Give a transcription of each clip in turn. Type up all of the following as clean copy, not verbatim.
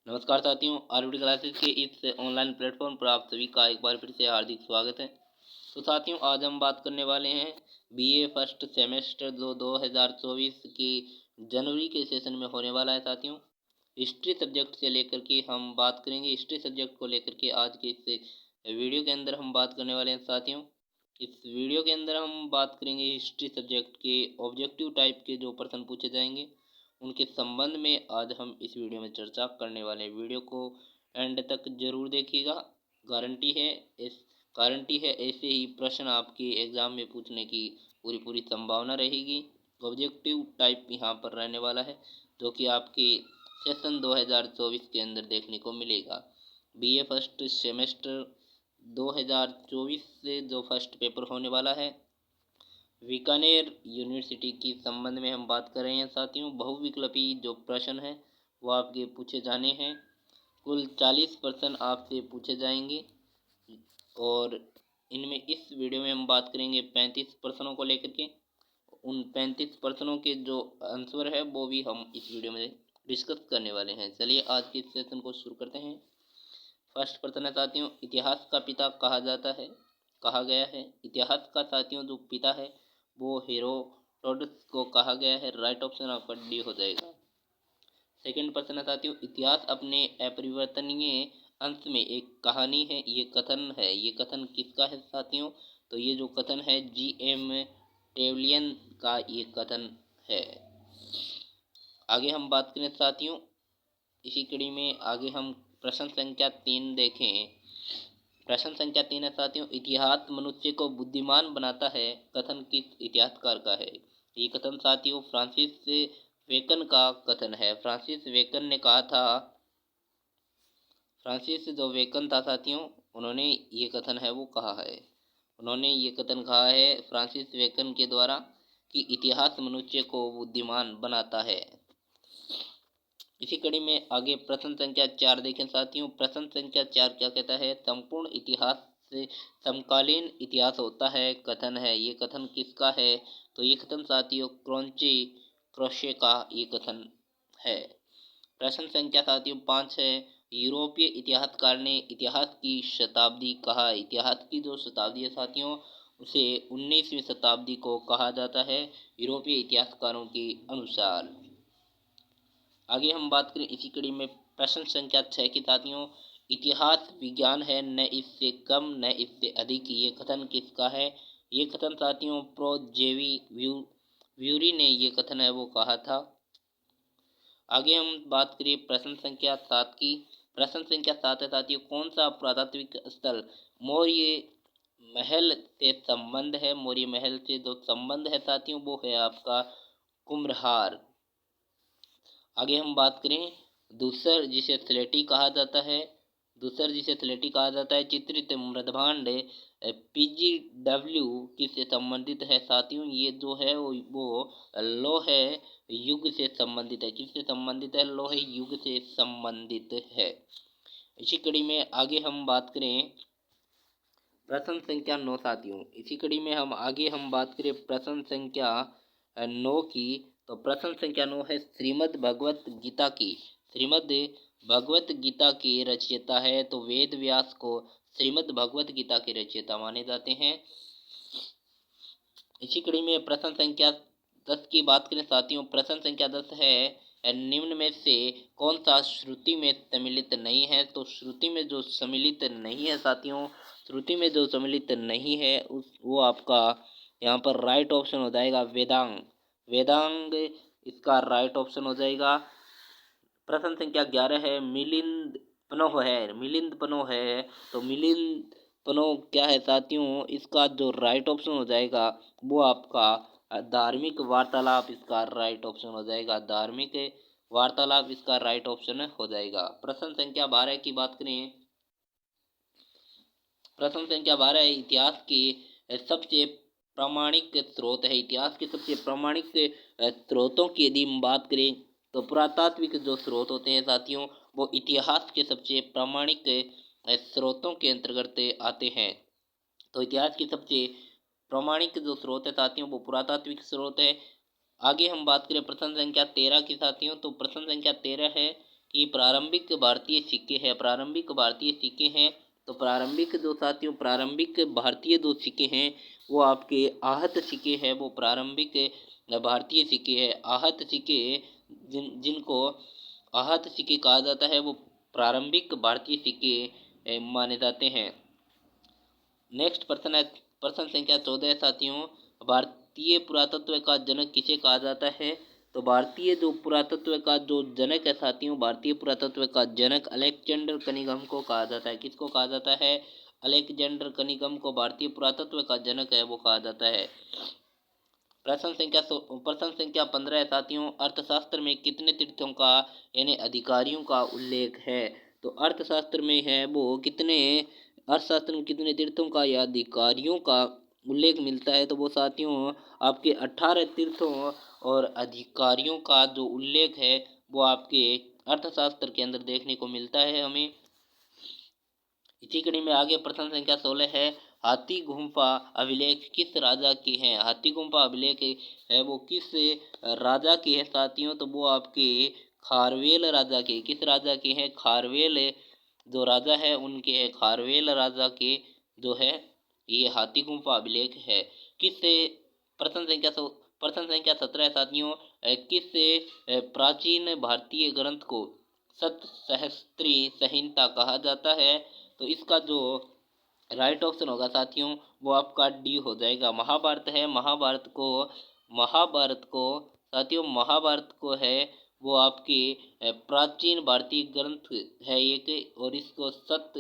नमस्कार साथियों, RBT classes के इस ऑनलाइन प्लेटफॉर्म पर आप सभी का एक बार फिर से हार्दिक स्वागत है। तो साथियों, आज हम बात करने वाले हैं बीए फर्स्ट सेमेस्टर 2024 की जनवरी के सेशन में होने वाला है। साथियों, हिस्ट्री सब्जेक्ट से लेकर के हम बात करेंगे। हिस्ट्री सब्जेक्ट को लेकर के आज के इस वीडियो के अंदर हम बात करने वाले हैं। साथियों, इस वीडियो के अंदर हम बात करेंगे हिस्ट्री सब्जेक्ट के ऑब्जेक्टिव टाइप के जो प्रश्न पूछे जाएंगे उनके संबंध में आज हम इस वीडियो में चर्चा करने वाले हैं। वीडियो को एंड तक जरूर देखिएगा। गारंटी है इस गारंटी है ऐसे ही प्रश्न आपके एग्ज़ाम में पूछने की पूरी संभावना रहेगी। ऑब्जेक्टिव टाइप यहाँ पर रहने वाला है जो कि आपके सेशन 2024 के अंदर देखने को मिलेगा। बीए फर्स्ट सेमेस्टर 2024 से जो फर्स्ट पेपर होने वाला है बीकानेर यूनिवर्सिटी की संबंध में हम बात कर रहे हैं। साथियों, बहुविकल्पी जो प्रश्न है वो आपके पूछे जाने हैं। कुल 40 प्रश्न आपसे पूछे जाएंगे और इनमें इस वीडियो में हम बात करेंगे 35 प्रश्नों को लेकर के। उन 35 प्रश्नों के जो आंसर है वो भी हम इस वीडियो में डिस्कस करने वाले हैं। चलिए आज के इस सेशन को शुरू करते हैं। फर्स्ट प्रश्न है साथियों, इतिहास का पिता कहा गया है। इतिहास का साथियों जो पिता है वो हेरोडोटस को कहा गया है। राइट ऑप्शन आपका डी हो जाएगा। सेकंड प्रश्न है साथियों, इतिहास अपने अपरिवर्तनीय अंश में एक कहानी है। ये कथन किसका है साथियों? तो ये जो कथन है जी.एम. टेवलियन का ये कथन है। आगे हम बात करें साथियों, इसी कड़ी में आगे हम प्रश्न संख्या 3 देखें। प्रश्न संख्या 3 है साथियों, इतिहास मनुष्य को बुद्धिमान बनाता है। कथन किस इतिहासकार का है? ये कथन साथियों फ्रांसिस बेकन का कथन है। फ्रांसिस जो बेकन था साथियों, उन्होंने ये कथन है वो कहा है। उन्होंने ये कथन कहा है फ्रांसिस बेकन के द्वारा कि इतिहास मनुष्य को बुद्धिमान बनाता है। इसी कड़ी में आगे प्रश्न संख्या 4 देखें साथियों। प्रश्न संख्या 4 क्या कहता है? संपूर्ण इतिहास से समकालीन इतिहास होता है। कथन है, ये कथन किसका है? तो ये कथन साथियों क्रोशे का ये कथन है। प्रश्न संख्या साथियों 5 है, यूरोपीय इतिहासकार ने इतिहास की शताब्दी कहा। इतिहास की जो शताब्दी है साथियों उसे 19वीं शताब्दी को कहा जाता है यूरोपीय इतिहासकारों के अनुसार। आगे हम बात करें इसी कड़ी में प्रश्न संख्या 6 की साथियों, इतिहास विज्ञान है, न इससे कम न इससे अधिक। ये कथन किसका है? ये कथन साथियों व्यूरी ने ये कथन है वो कहा था। आगे हम बात करें प्रश्न संख्या 7 की। प्रश्न संख्या 7 है साथियों, कौन सा पुरातात्विक स्थल मौर्य महल से संबंध है? मौर्य महल से जो संबंध है साथियों वो है आपका कुम्भहार। आगे हम बात करें दूसर जिसे स्लेटी कहा जाता है। चित्रित मृदभांड PGW किससे संबंधित है साथियों? ये जो है वो लोह युग से संबंधित है। किससे संबंधित है? लोह युग से संबंधित है। इसी कड़ी में आगे हम बात करें प्रश्न संख्या 9 साथियों। इसी कड़ी में हम बात करें प्रश्न संख्या 9 की। तो प्रश्न संख्या 9 है, श्रीमद् भगवत गीता के रचयिता है। तो वेद व्यास को श्रीमद् भगवत गीता के रचयिता माने जाते हैं। इसी कड़ी में प्रश्न संख्या 10 की बात करें साथियों। प्रश्न संख्या 10 है, निम्न में से कौन सा श्रुति में सम्मिलित नहीं है? तो श्रुति में जो सम्मिलित नहीं है साथियों, वो आपका यहाँ पर राइट ऑप्शन हो जाएगा वेदांग इसका राइट ऑप्शन हो जाएगा। प्रश्न संख्या 11 है, मिलिंद पनो है। तो मिलिंद पनो क्या है साथियों? इसका जो राइट ऑप्शन हो जाएगा वो आपका धार्मिक वार्तालाप इसका राइट ऑप्शन हो जाएगा। धार्मिक वार्तालाप इसका राइट ऑप्शन हो जाएगा। प्रश्न संख्या 12 की बात करें। प्रश्न संख्या 12 है, इतिहास के सबसे प्रामाणिक स्रोत है। इतिहास के सबसे प्रामाणिक स्रोतों की यदि हम बात करें तो पुरातात्विक जो स्रोत होते हैं साथियों वो इतिहास के सबसे प्रामाणिक स्रोतों के अंतर्गत आते हैं। तो इतिहास की सबसे प्रामाणिक जो स्रोत है साथियों वो पुरातात्विक स्रोत है। आगे हम बात करें प्रश्न संख्या 13 की साथियों। तो प्रश्न संख्या 13 है, कि प्रारंभिक भारतीय सिक्के हैं, प्रारंभिक भारतीय सिक्के हैं। तो प्रारंभिक जो साथियों प्रारंभिक भारतीय जो सिक्के हैं वो आपके आहत सिक्के हैं, वो प्रारंभिक भारतीय सिक्के हैं। आहत सिक्के जिनको आहत सिक्के कहा जाता है वो प्रारंभिक भारतीय सिक्के माने जाते हैं। नेक्स्ट प्रश्न है प्रश्न संख्या 14 साथियों, भारतीय पुरातत्व का जनक किसे कहा जाता है? तो भारतीय जो पुरातत्व का जो जनक है साथियों, भारतीय पुरातत्व का जनक अलेक्जेंडर कनिंघम को कहा जाता है। किसको कहा जाता है? अलेक्जेंडर कनिंघम को भारतीय पुरातत्व का जनक है वो कहा जाता है। प्रश्न संख्या 15 है साथियों, अर्थशास्त्र में कितने तीर्थों का यानी अधिकारियों का उल्लेख है? तो अर्थशास्त्र में है वो कितने अर्थशास्त्र में कितने तीर्थों का या अधिकारियों का उल्लेख मिलता है? तो वो साथियों आपके 18 तीर्थों और अधिकारियों का जो उल्लेख है वो आपके अर्थशास्त्र के अंदर देखने को मिलता है हमें। इसी कड़ी में आगे प्रश्न संख्या 16 है, हाथी गुम्फा अभिलेख किस राजा की है? हाथी गुम्फा अभिलेख है वो किस राजा की है साथियों? तो वो आपके खारवेल राजा के, किस राजा के हैं? खारवेल जो राजा है उनके है, खारवेल राजा के जो है ये हाथी गुम्फा अभिलेख है। किस प्रश्न संख्या 17 साथियों, किस प्राचीन भारतीय ग्रंथ को सप्तसहस्त्री संहिता कहा जाता है? तो इसका जो राइट ऑप्शन होगा साथियों वो आपका डी हो जाएगा। महाभारत है, महाभारत को साथियों महाभारत को है वो आपकी प्राचीन भारतीय ग्रंथ है एक, और इसको सप्त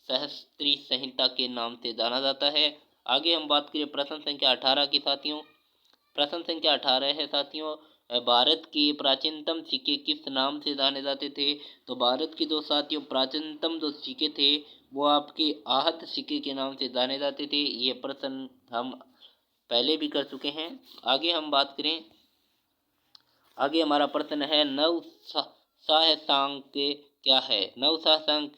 सहस्त्री संहिता के नाम से जाना जाता है। आगे हम बात करें प्रश्न संख्या 18 की साथियों। प्रश्न संख्या 18 है साथियों, भारत के प्राचीनतम सिक्के किस नाम से जाने जाते थे? तो भारत के जो साथियों प्राचीनतम जो सिक्के थे वो आपके आहत सिक्के के नाम से जाने जाते थे। ये प्रश्न हम पहले भी कर चुके हैं। आगे हम बात करें, आगे हमारा प्रश्न है नव सहसांक क्या है? नव सहसांक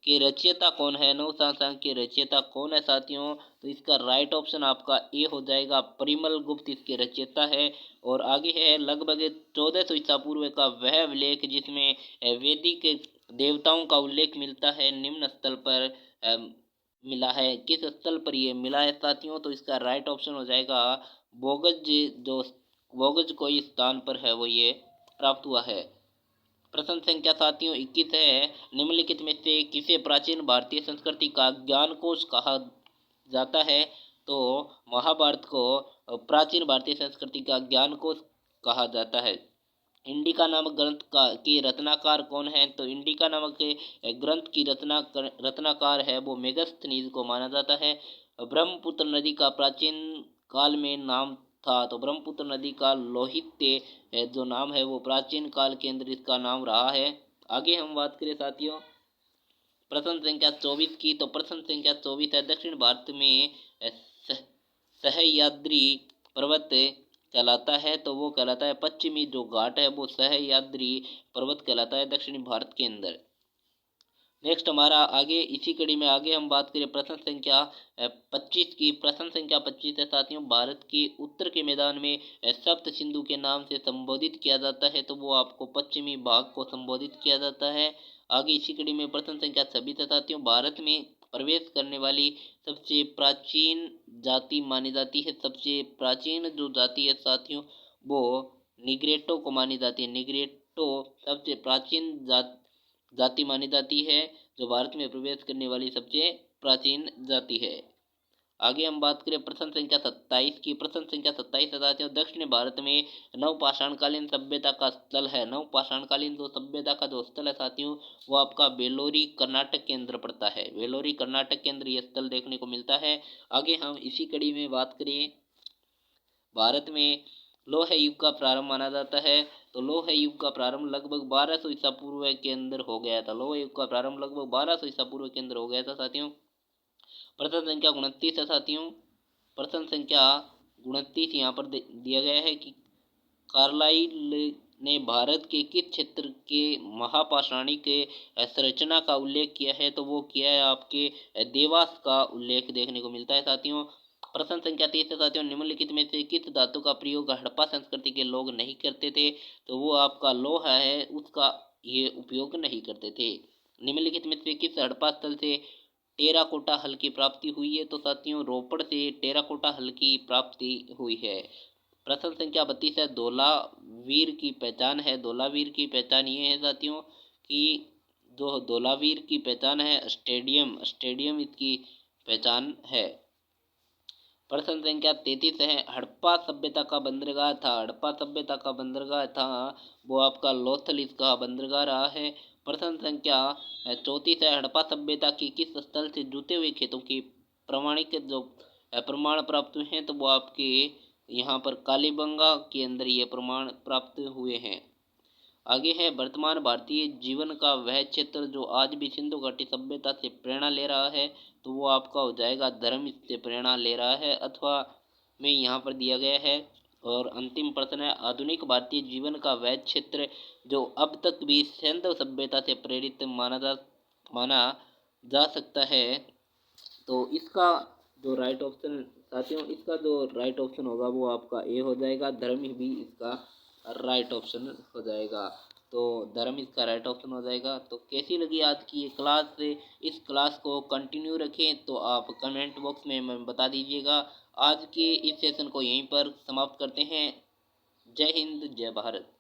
के रचयिता कौन है? नव सहसांक के रचयिता कौन है साथियों? तो इसका राइट ऑप्शन आपका ए हो जाएगा, परिमल गुप्त इसके रचयिता है। और आगे है लगभग 1400 ईसा पूर्व का वह अभिलेख जिसमें वैदिक देवताओं का उल्लेख मिलता है निम्न स्थल पर मिला है। किस स्थल पर ये मिला है साथियों? तो इसका राइट ऑप्शन हो जाएगा बोगज, जो बोगज कोई स्थान पर है वो ये प्राप्त हुआ है। प्रश्न संख्या साथियों 21 है, निम्नलिखित में से किसे प्राचीन भारतीय संस्कृति का ज्ञानकोश कहा जाता है? तो महाभारत को प्राचीन भारतीय संस्कृति का ज्ञानकोश कहा जाता है। इंडिका नामक ग्रंथ का की रचनाकार कौन है? तो इंडिका नामक ग्रंथ की रचनाकार है वो मेगस्थनीज को माना जाता है। ब्रह्मपुत्र नदी का प्राचीन काल में नाम था, तो ब्रह्मपुत्र नदी का लोहित्य जो नाम है वो प्राचीन काल के अंदर इसका नाम रहा है। आगे हम बात करें साथियों प्रश्न संख्या 24 की। तो प्रश्न संख्या 24 है, दक्षिण भारत में सह्याद्री पर्वत कहलाता है, तो वो कहलाता है पश्चिमी जो घाट है वो सह्याद्री पर्वत कहलाता है दक्षिणी भारत के अंदर। नेक्स्ट हमारा आगे इसी कड़ी में आगे हम बात करें प्रश्न संख्या 25 की। प्रश्न संख्या 25 है साथियों, भारत के उत्तर के मैदान में सप्त सिंधु के नाम से संबोधित किया जाता है, तो वो आपको पश्चिमी भाग को संबोधित किया जाता है। आगे इसी कड़ी में प्रश्न संख्या 26 है साथियों, भारत में प्रवेश करने वाली सबसे प्राचीन जाति मानी जाती है। सबसे प्राचीन जो जाति है साथियों वो निग्रेटो को मानी जाती है। निग्रेटो सबसे प्राचीन जाति मानी जाती है, जो भारत में प्रवेश करने वाली सबसे प्राचीन जाति है। आगे हम बात करें प्रश्न संख्या 27 की। प्रश्न संख्या 27 बताते हैं, दक्षिण भारत में नवपाषाणकालीन सभ्यता का स्थल है। नवपाषाणकालीन जो सभ्यता का जो स्थल है साथियों वो आपका बेलोरी कर्नाटक के अंदर पड़ता है। बेलोरी कर्नाटक के अंदर ये स्थल देखने को मिलता है। आगे हम इसी कड़ी में बात करें, भारत में लोह युग का प्रारंभ माना जाता है, तो लोह युग का प्रारंभ लगभग 1200 ईसा पूर्व के अंदर हो गया था। लोह युग का प्रारंभ लगभग 1200 ईसा पूर्व के अंदर हो गया था साथियों। प्रश्न संख्या 29 है साथियों, प्रश्न संख्या 29 यहाँ पर दिया गया है कि कार्लाइल ने भारत के किस क्षेत्र के महापाषाणिक संरचना का उल्लेख किया है? तो वो किया है आपके देवास का उल्लेख देखने को मिलता है साथियों। प्रश्न संख्या 30 है साथियों, निम्नलिखित में से किस धातु का प्रयोग हड़प्पा संस्कृति के लोग नहीं करते थे? तो वो आपका लोहा है, उसका ये उपयोग नहीं करते थे। निम्नलिखित में से किस हड़प्पा स्थल से टेराकोटा हल की प्राप्ति हुई है? तो साथियों रोपड़ से टेराकोटा हल की प्राप्ति हुई है। प्रश्न संख्या 32 है, धोलावीर की पहचान है। धोलावीर की पहचान ये है साथियों कि जो धोलावीर की पहचान है स्टेडियम इसकी पहचान है। प्रश्न संख्या 33 है, हड़प्पा सभ्यता का बंदरगाह था। हड़प्पा सभ्यता का बंदरगाह था वो आपका लोथल इसका बंदरगाह रहा है। प्रश्न संख्या 34 है, हड़प्पा सभ्यता की किस स्थल से जुते हुए खेतों की प्रमाणिक जो प्रमाण प्राप्त हुए हैं? तो वो आपके यहाँ पर कालीबंगा के अंदर ये प्रमाण प्राप्त हुए हैं। आगे है, वर्तमान भारतीय जीवन का वह क्षेत्र जो आज भी सिंधु घाटी सभ्यता से प्रेरणा ले रहा है। तो वो आपका हो जाएगा धर्म इससे प्रेरणा ले रहा है अथवा में यहाँ पर दिया गया है। और अंतिम प्रश्न है, आधुनिक भारतीय जीवन का वह क्षेत्र जो अब तक भी सिंधु सभ्यता से प्रेरित माना जा सकता है। तो इसका जो राइट ऑप्शन साथियों इसका जो राइट ऑप्शन होगा वो आपका ए हो जाएगा। धर्म भी इसका राइट ऑप्शन हो जाएगा। तो धर्म इसका राइट ऑप्शन हो जाएगा। तो कैसी लगी आज की ये क्लास? इस क्लास को कंटिन्यू रखें तो आप कमेंट बॉक्स में बता दीजिएगा। आज के इस सेशन को यहीं पर समाप्त करते हैं। जय हिंद, जय भारत।